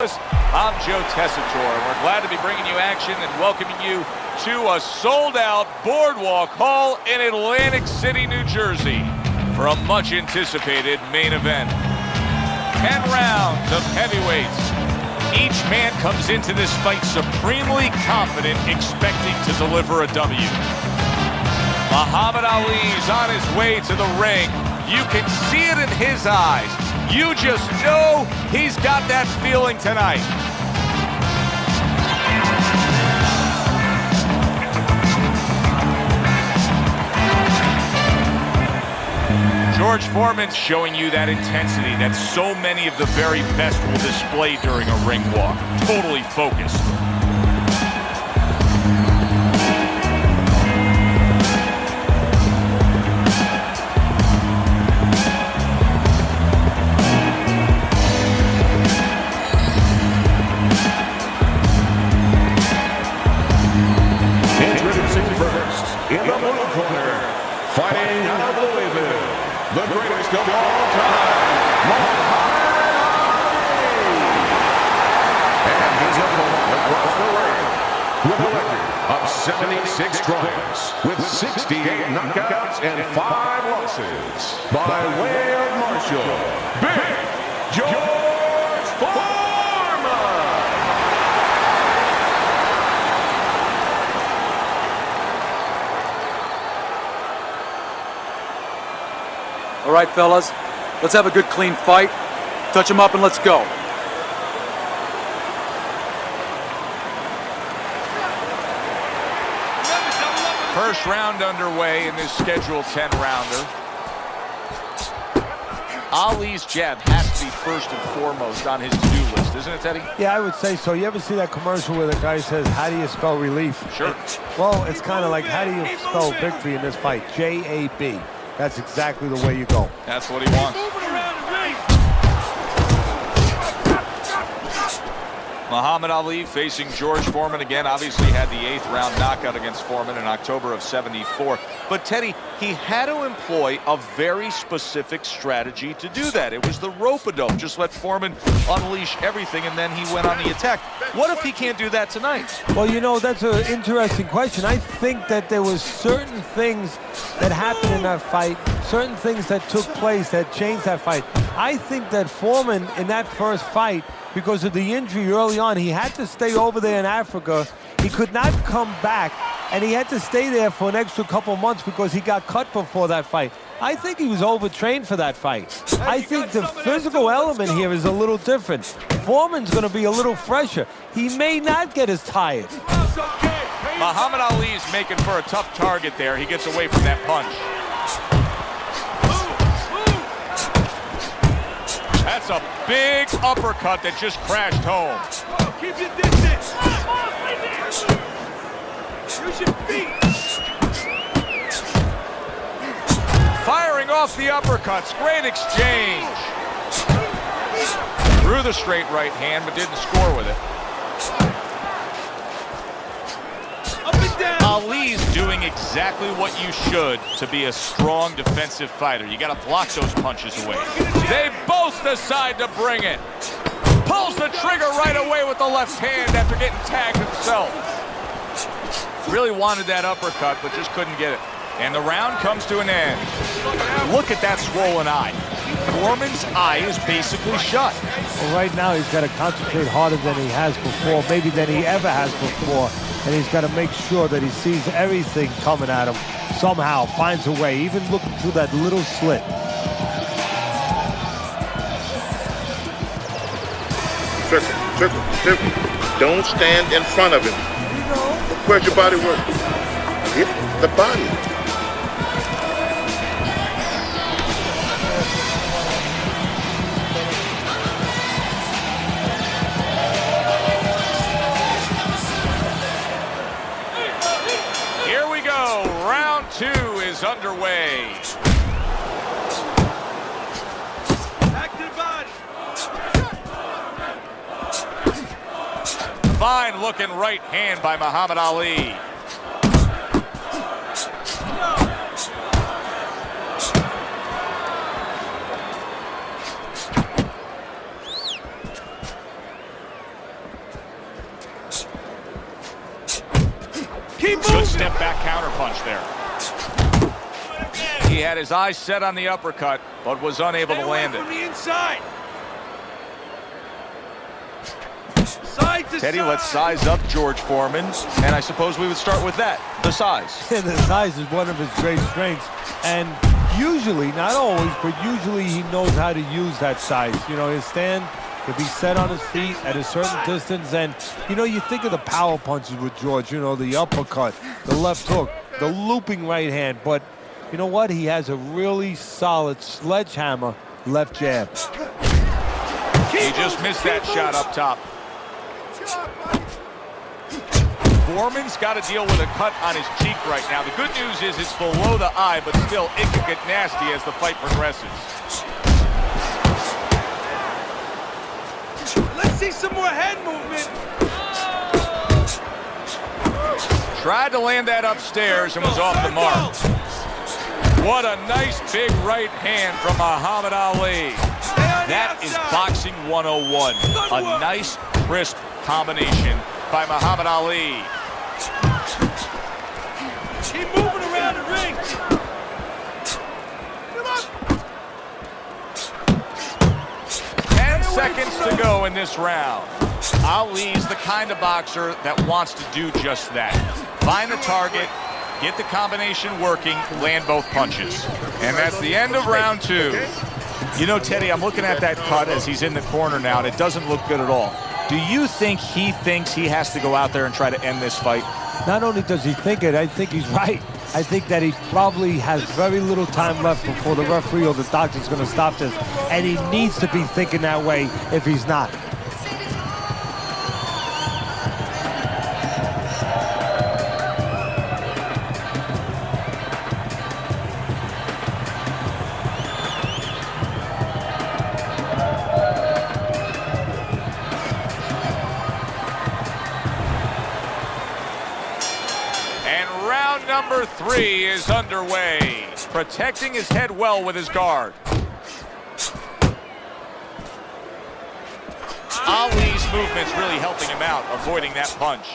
I'm Joe Tessitore, and we're glad to be bringing you action and welcoming you to a sold-out Boardwalk Hall in Atlantic City, New Jersey for a much-anticipated main event. 10 rounds of heavyweights. Each man comes into this fight supremely confident, expecting to deliver a W. Muhammad Ali's on his way to the ring. You can see it in his eyes. You just know he's got that feeling tonight. George Foreman's showing you that intensity that so many of the very best will display during a ring walk. Totally focused. In the blue corner, fighting out of Louisville, the greatest of all time, Muhammad Ali. And his opponent across the ring, with a record of 76 triumphs, with 68 knockouts and 5 losses, by way of Marshall, Big George Foreman. All right, fellas, let's have a good, clean fight. Touch him up and let's go. First round underway in this scheduled 10-rounder. Ali's jab has to be first and foremost on his to-do list, isn't it, Teddy? Yeah, I would say so. You ever see that commercial where the guy says, how do you spell relief? Sure. Well, it's kind of like, how do you spell victory in this fight? J-A-B. That's exactly the way you go. That's what he wants. Muhammad Ali facing George Foreman again. Obviously had the 8th round knockout against Foreman in October of '74. But Teddy, he had to employ a very specific strategy to do that. It was the rope-a-dope. Just let Foreman unleash everything, and then he went on the attack. What if he can't do that tonight? Well, you know, that's an interesting question. I think that there was certain things that happened in that fight, certain things that took place that changed that fight. I think that Foreman, in that first fight, because of the injury early on, he had to stay over there in Africa. He could not come back, and he had to stay there for an extra couple months because he got cut before that fight. I think he was overtrained for that fight. I think the physical element here is a little different. Foreman's going to be a little fresher. He may not get as tired. Muhammad Ali's making for a tough target there. He gets away from that punch. That's a big uppercut that just crashed home. Keep your distance. Use your feet. Firing off the uppercuts. Great exchange. Threw the straight right hand, but didn't score with it. Up and down. Ali's doing exactly what you should to be a strong defensive fighter. You got to block those punches away. They both decide to bring it. Pulls the trigger right away with the left hand after getting tagged himself. Really wanted that uppercut, but just couldn't get it. And the round comes to an end. Look at that swollen eye. Foreman's eye is basically shut. Well, right now he's got to concentrate harder than he has before, maybe than he ever has before. And he's got to make sure that he sees everything coming at him, somehow finds a way, even looking through that little slit. Triple. Don't stand in front of him. Where's your body work? Hit the body. Here we go. Round 2 is underway. Active body. Fine looking right hand by Muhammad Ali. Keep Good moving. step back counterpunch there. He had his eyes set on the uppercut, but was unable Stay to away land from it. the inside. Side to Teddy, side. let's size up George Foreman, and I suppose we would start with that, the size. And the size is one of his great strengths. And usually, not always, but usually he knows how to use that size. You know, his stand could be set on his feet at a certain distance. And, you know, you think of the power punches with George, you know, the uppercut, the left hook, the looping right hand. But you know what? He has a really solid sledgehammer left jab. He just missed that shot up top. Foreman's got to deal with a cut on his cheek right now. The good news is it's below the eye, but still it could get nasty as the fight progresses. Let's see some more head movement. Tried to land that upstairs and was off the mark. What a nice big right hand from Muhammad Ali. That is boxing 101. A nice, crisp combination by Muhammad Ali. Keep moving around the ring. 10 seconds to go in this round. Ali's the kind of boxer that wants to do just that. Find the target, get the combination working, land both punches. And that's the end of round 2. You know, Teddy, I'm looking at that cut as he's in the corner now, and it doesn't look good at all. Do you think he thinks he has to go out there and try to end this fight? Not only does he think it, I think he's right. I think that he probably has very little time left before the referee or the doctor's going to stop this. And he needs to be thinking that way if he's not. Number 3 is underway. Protecting his head well with his guard. Ali's movement's really helping him out, avoiding that punch.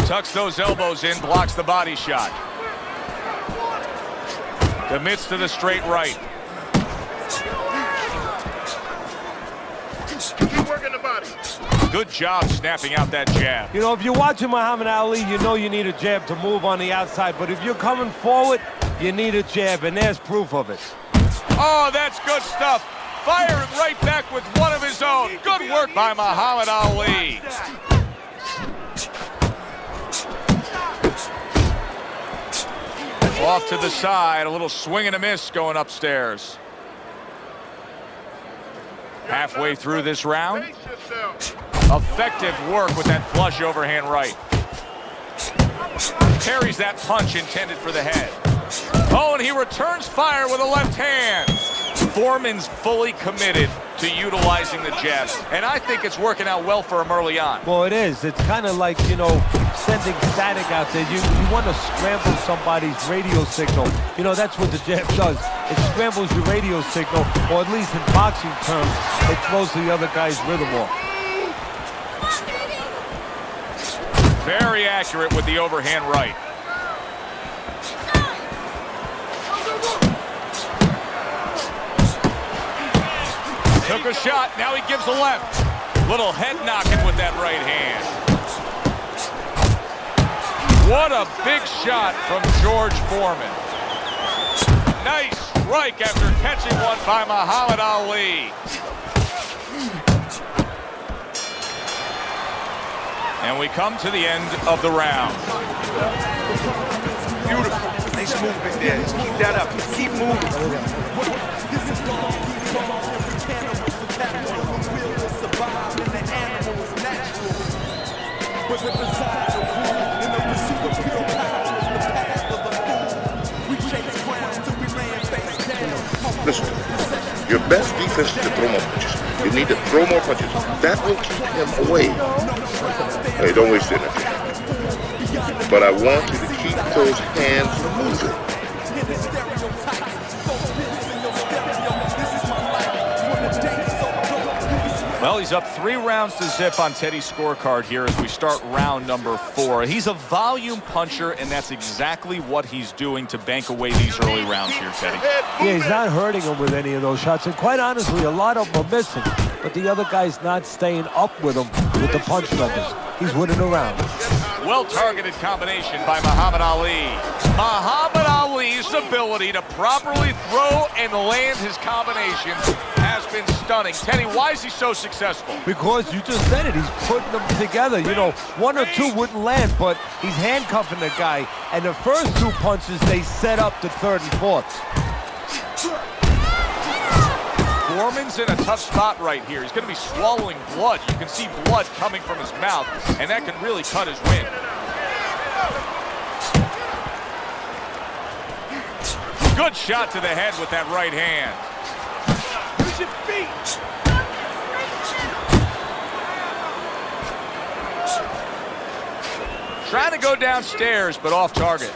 Tucks those elbows in, blocks the body shot. Commits to the straight right. Keep working the body. Good job snapping out that jab. You know, if you're watching Muhammad Ali, you know you need a jab to move on the outside. But if you're coming forward, you need a jab, and there's proof of it. Oh, that's good stuff. Firing right back with one of his own. Good work by Muhammad Ali. Off to the side, a little swing and a miss going upstairs. Halfway through this round. Effective work with that flush overhand right. Parries that punch intended for the head. Oh, and he returns fire with a left hand. Foreman's fully committed to utilizing the jabs, and I think it's working out well for him early on. Well, it is. It's kind of like, you know, sending static out there. You want to scramble somebody's radio signal. You know, that's what the jab does. It scrambles your radio signal, or at least in boxing terms, it throws the other guy's rhythm off. Very accurate with the overhand right. Took a shot, now he gives a left. Little head knocking with that right hand. What a big shot from George Foreman. Nice strike after catching one by Muhammad Ali. And we come to the end of the round. Beautiful. Nice movement there. Just keep that up. Keep moving. Listen, your best defense is to throw more punches. You need to throw more punches. That will keep him away. Hey, don't waste energy. But I want you to keep those hands moving. Well, he's up 3 rounds to zip on Teddy's scorecard here as we start round number 4. He's a volume puncher, and that's exactly what he's doing to bank away these early rounds here, Teddy. Yeah, he's not hurting him with any of those shots. And quite honestly, a lot of them are missing. But the other guy's not staying up with him with the punch numbers. He's winning the round. Well-targeted combination by Muhammad Ali. Muhammad Ali's ability to properly throw and land his combinations has been stunning. Teddy, why is he so successful? Because you just said it, he's putting them together. You know, 1 or 2 wouldn't land, but he's handcuffing the guy. And the first 2 punches, they set up the 3rd and 4th. Foreman's in a tough spot right here. He's going to be swallowing blood. You can see blood coming from his mouth, and that can really cut his win. Good shot to the head with that right hand. Use your feet. Trying to go downstairs, but off target.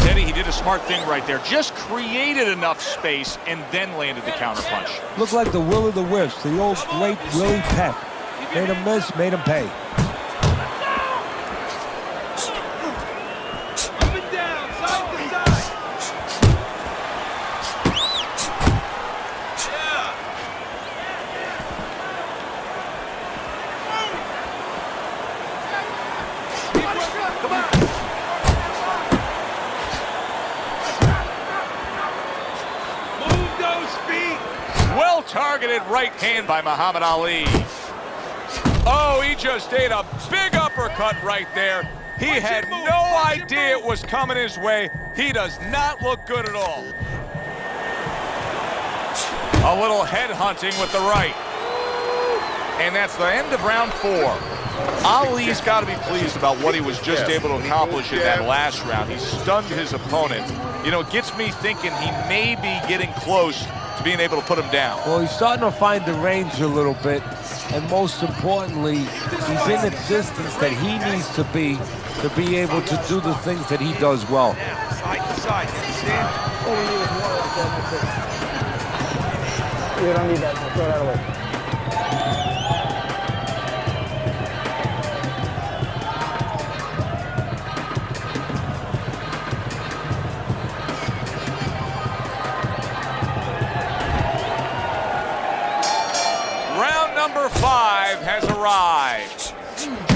Teddy, he did a smart thing right there. Just created enough space and then landed the counterpunch. Looked like the Will of the Wisps, the old great Willie Peck. Made him miss, made him pay. Up and down, side to side. Come on. Move those feet. Well-targeted right hand by Muhammad Ali. Oh, he just ate a big uppercut right there. He had no idea it was coming his way. He does not look good at all. A little head hunting with the right. And that's the end of round 4. Ali's got to be pleased about what he was just able to accomplish in that last round. He stunned his opponent. You know, it gets me thinking he may be getting close to being able to put him down. Well, he's starting to find the range a little bit. And most importantly, he's in the distance that he needs to be able to do the things that he does well. Now, side to side, you understand? You don't need that, so throw that away. Round number 5 has arrived.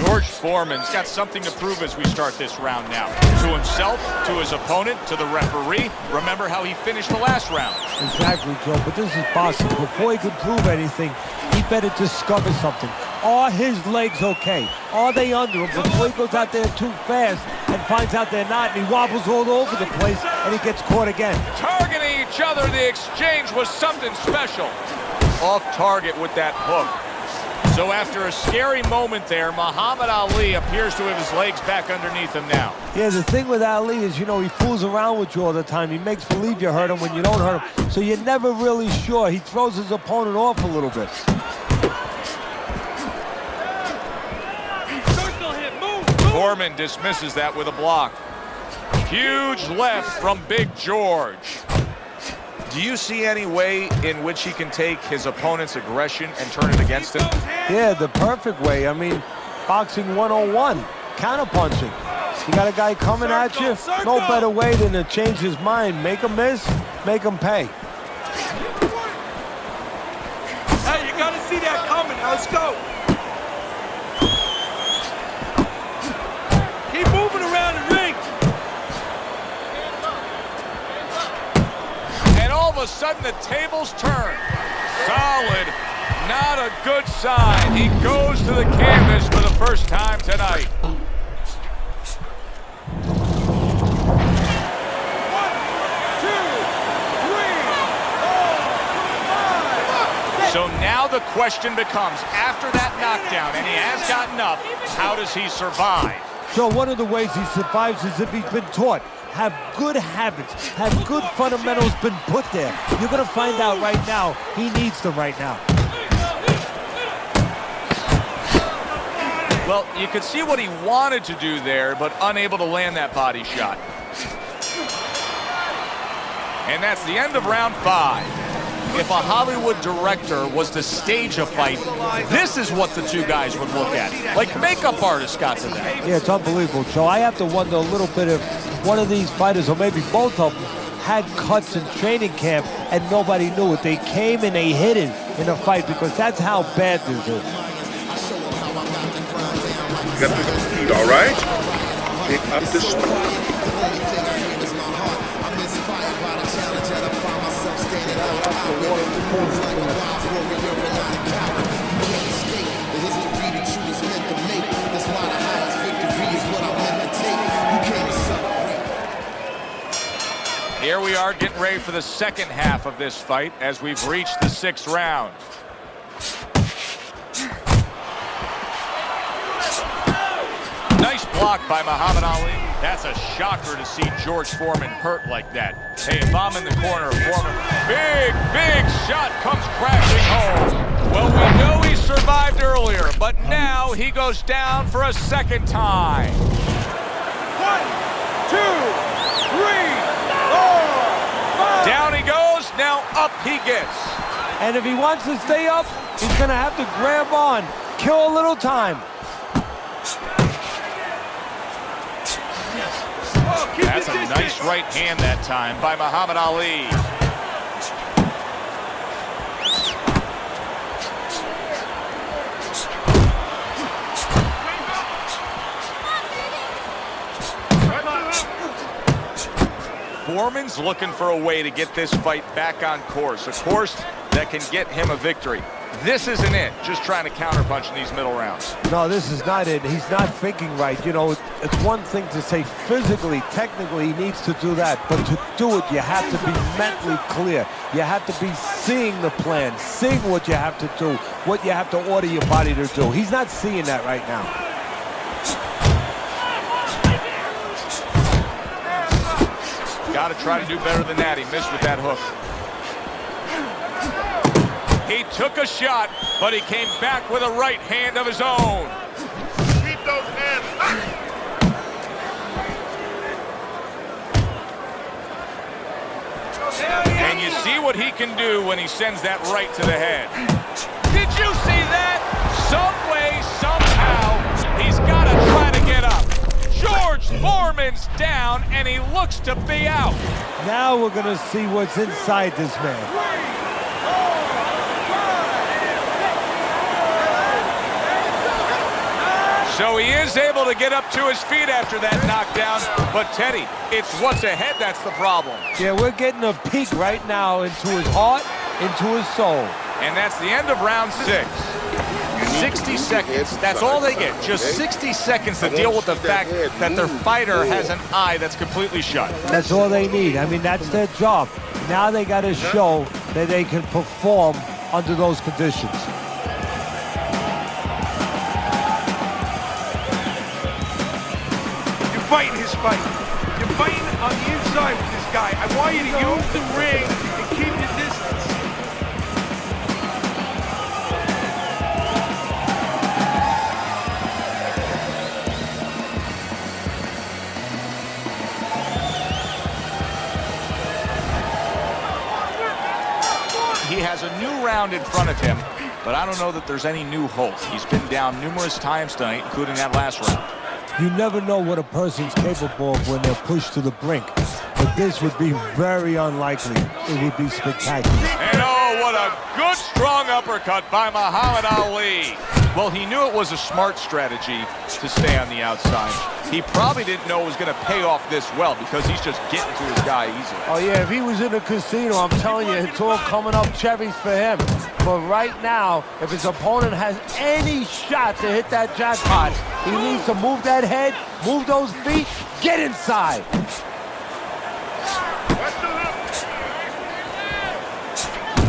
George Foreman's got something to prove as we start this round now. To himself, to his opponent, to the referee. Remember how he finished the last round. Exactly, Joe, but this is boxing. Before he can prove anything, he better discover something. Are his legs okay? Are they under him before he goes out there too fast and finds out they're not, and he wobbles all over the place, and he gets caught again? Targeting each other, the exchange was something special. Off target with that hook. So after a scary moment there, Muhammad Ali appears to have his legs back underneath him now. Yeah, the thing with Ali is, you know, he fools around with you all the time. He makes believe you hurt him when you don't hurt him. So you're never really sure. He throws his opponent off a little bit. Circle him, move. Foreman dismisses that with a block. Huge left from Big George. Do you see any way in which he can take his opponent's aggression and turn it against him? Yeah, the perfect way. I mean, boxing 101, counterpunching. You got a guy coming at you, no better way than to change his mind. Make him miss, make him pay. Hey, you gotta see that coming. Now let's go. Keep moving around the ring. And all of a sudden the tables turn. Solid, not a good sign. He goes to the canvas for the first time tonight. So now the question becomes, after that knockdown, and he has gotten up, how does he survive? So one of the ways he survives is if he's been taught. Have good habits, have good fundamentals been put there. You're going to find out right now, he needs them right now. Well, you could see what he wanted to do there, but unable to land that body shot. And that's the end of round 5. If a Hollywood director was to stage a fight, this is what the two guys would look at. Like makeup artists got to that. Yeah, it's unbelievable, Joe. I have to wonder a little bit if one of these fighters, or maybe both of them, had cuts in training camp and nobody knew it. They came and they hit it in a fight because that's how bad this is. Got the speed, all right? Pick up the speed. Here we are getting ready for the second half of this fight as we've reached the 6th round. Nice block by Muhammad Ali. That's a shocker to see George Foreman hurt like that. Hey, if I'm in the corner of Foreman, big shot comes crashing home. Well, we know he survived earlier, but now he goes down for a second time. 1, 2, 3, 4, 5. Down he goes, now up he gets. And if he wants to stay up, he's going to have to grab on, kill a little time. That's a nice right hand that time by Muhammad Ali. Foreman's looking for a way to get this fight back on course, a course that can get him a victory. This isn't it, just trying to counterpunch in these middle rounds. No, this is not it. He's not thinking right. You know, it's one thing to say physically, technically, he needs to do that. But to do it, you have to be mentally clear. You have to be seeing the plan, seeing what you have to do, what you have to order your body to do. He's not seeing that right now. Got to try to do better than that. He missed with that hook. He took a shot, but he came back with a right hand of his own. Keep those hands. And you see what he can do when he sends that right to the head. Did you see that? Some way, somehow, he's got to try to get up. George Foreman's down, and he looks to be out. Now we're going to see what's inside this man. So he is able to get up to his feet after that knockdown. But, Teddy, it's what's ahead that's the problem. Yeah, we're getting a peek right now into his heart, into his soul. And that's the end of round 6. 60 seconds, that's all they get. Just 60 seconds to deal with the fact that their fighter has an eye that's completely shut. That's all they need. I mean, that's their job. Now they got to show that they can perform under those conditions. You're fighting his fight. You're fighting on the inside with this guy. I want you to use the ring and keep your distance. He has a new round in front of him, but I don't know that there's any new hope. He's been down numerous times tonight, including that last round. You never know what a person's capable of when they're pushed to the brink. But this would be very unlikely. It would be spectacular. And oh, what a good, strong uppercut by Muhammad Ali. Well, he knew it was a smart strategy to stay on the outside. He probably didn't know it was going to pay off this well because he's just getting to his guy easily. Oh, yeah, if he was in a casino, I'm telling you, it's all coming up cherries for him. But right now, if his opponent has any shot to hit that jackpot, he needs to move that head, move those feet, get inside.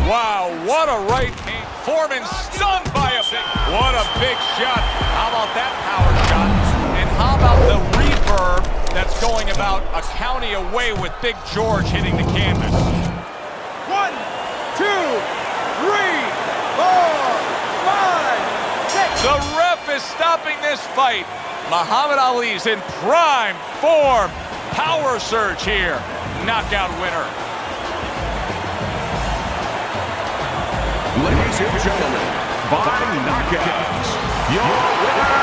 Wow, what a right hand. Foreman stunned by a big, what a big shot. How about that power shot? And how about the reverb that's going about a county away with Big George hitting the canvas? 1, 2, 3, 4, 5, 6. The ref is stopping this fight. Muhammad Ali's in prime form. Power surge here. Knockout winner. Ladies and gentlemen, by knockouts, your winner